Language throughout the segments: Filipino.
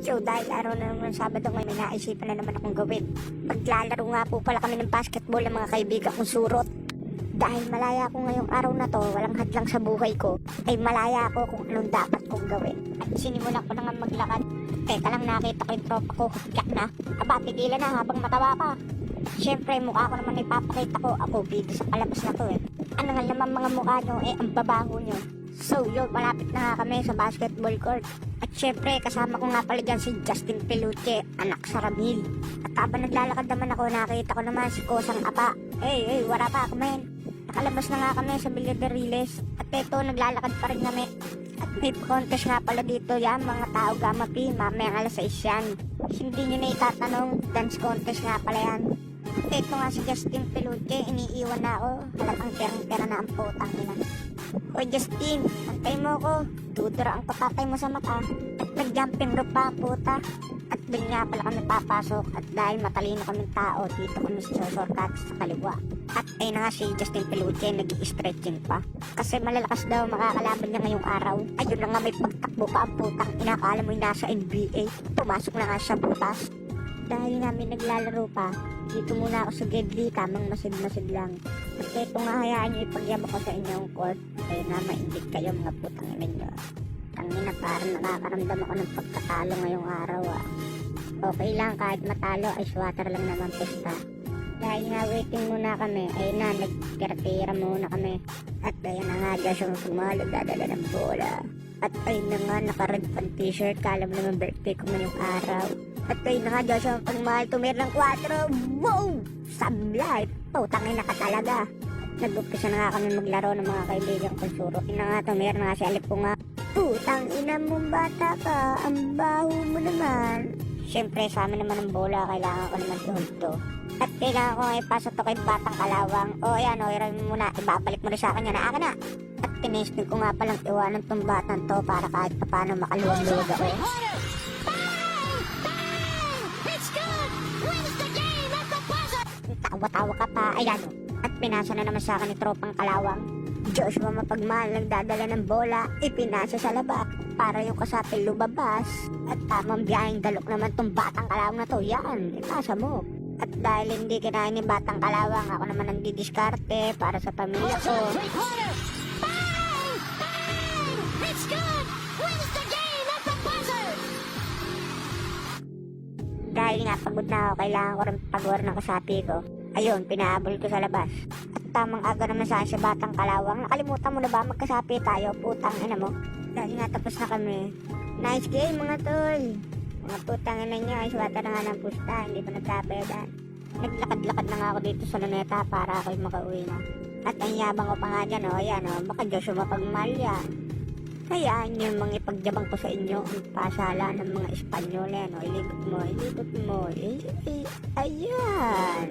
So dahil araw na naman Sabado ngayon, may naisipan na naman akong gawin. Maglalaro nga po pala kami ng basketball ng mga kaibigan kong surot. Dahil malaya ako ngayong araw na to, walang hadlang sa buhay ko, ay malaya ako kung anong dapat kong gawin. At sinimulan ko na nga maglakad. Teka lang, nakita ko yung tropa ko, hagyak na. Aba, tigilan na habang matawa pa. Siyempre, mukha ko naman ipapakita ko. Ako, bida sa palabas na to eh. Ano nga naman mga mukha nyo, ang babaho nyo. So yun, malapit na nga kami sa basketball court. At syempre, kasama ko nga pala dyan si Justin Peluche, anak sa Ramil. At habang naglalakad naman ako, nakita ko naman si Kosang Apa. Hey, wala pa ako, men. Nakalabas na nga kami sa Villa de Riles. At eto, naglalakad pa rin kami. At may contest nga pala dito yan, mga tao Gamma P, mamayang alas 6 yan. Hindi nyo na itatanong, dance contest nga pala yan. At eto nga si Justin Peluche, iniiwan na ako. Halatang perang-pera na ang putang ina. Hoy Justin, pantay mo ko. Dudura ang patatay mo sa mata. At nag-jumping rope pa, puta. At doon nga pala kami papasok. At dahil matalino kaming tao, dito kami sa shortcut sa kaliwa. At ayun na nga si Justin Peluche, nag-i-stretching pa. Kasi malalakas daw makakalaban niya ngayong araw. Ayun na nga, may pagtakbo pa ang putang ina. Akala mo yung nasa NBA. Pumasok na nga siya butas. Dahil namin naglalaro pa, dito muna ako sa Gedli, tamang masid-masid lang. At ito nga, hayaan nyo ipagyama ko sa inyong court. Kaya nga maindig kayo mga putang ina nyo. Tangina, parang nakakaramdam ako ng pagkatalo ngayong araw ah. Okay lang, kahit matalo ay swatter lang naman pista. Dahil nga waiting muna kami, ayun na, nagtira-tira muna kami. At ayun na nga, dyan siyang sumalo, dadala ng bola. At ayun na nga, naka-red pan t-shirt, kala mo naman birthday ko ngayong araw. At ayun na nga, dyan siyang pangmahal, tumir ng 4. Wow! Sablay! Putangin na ka talaga. Nag-umpisa na nga kami maglaro ng mga kaibigan kong suro. Yun na nga, tumir na nga si Alip ko nga. Putang ina mong bata ka, ang baho mo naman. Siyempre, sa amin naman ang bola, kailangan ko naman to. At kailangan ko ipasa to kay Batang Kalawang. O ayan, o, iran mo muna, ibabalik mo rin sa akin yan, akin na. At tinistig ko nga palang iwanan tong batang to para kahit pa paano makaluwag-luwag ako. Tawa-tawa ka pa, ayan o. At pinasa na naman sa akin ni Tropang Kalawang. Joshua Mapagmahal nagdadala ng bola, ipinasa sa labak para yung kasapil lumabas. At tamang biyaheng galok naman tong Batang Kalawang na to, yan, ipasa mo. At dahil hindi kinain ni Batang Kalawang, ako naman ang didiskarte para sa pamilya ko. Dahil nga pagod na ako, kailangan ko rin pagor ng kasapi ko. Ayun, pinahabol ko sa labas. At tamang aga naman saan si Batang Kalawang. Nakalimutan mo na ba magkasapi tayo, putang ina mo? Dahil nga tapos na kami. Nice game mga tol. Mga putang ina nyo, ay swata na nga ng pusta, hindi pa nagkapedan. Naglakad-lakad na nga ako dito sa luneta para ako'y makauwi na. At ang yabang ko pa nga dyan, o ayan o, baka Joshua Mapagmahal yan. Hayaan nyo mga ipagyabang ko sa inyo ang pasala ng mga Espanyol yan, o ilibot mo, ayan.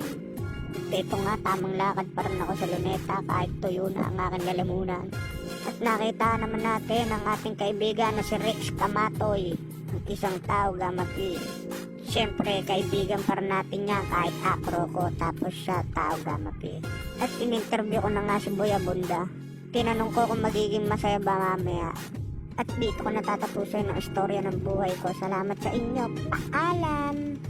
Ito nga, tamang lakad pa rin ako sa luneta kahit tuyo na ang aking lalamunan. At nakita naman natin ang ating kaibigan na si Rex Camatoy, ang isang tao Gamma P. Siyempre, kaibigan pa rin natin niya kahit akro ko, tapos siya tao Gamma P. At in-interview ko na nga si Boy Abunda. Tinanong ko kung magiging masaya ba mamaya. At dito ko natatapusin ang istorya ng buhay ko. Salamat sa inyo. Paalam!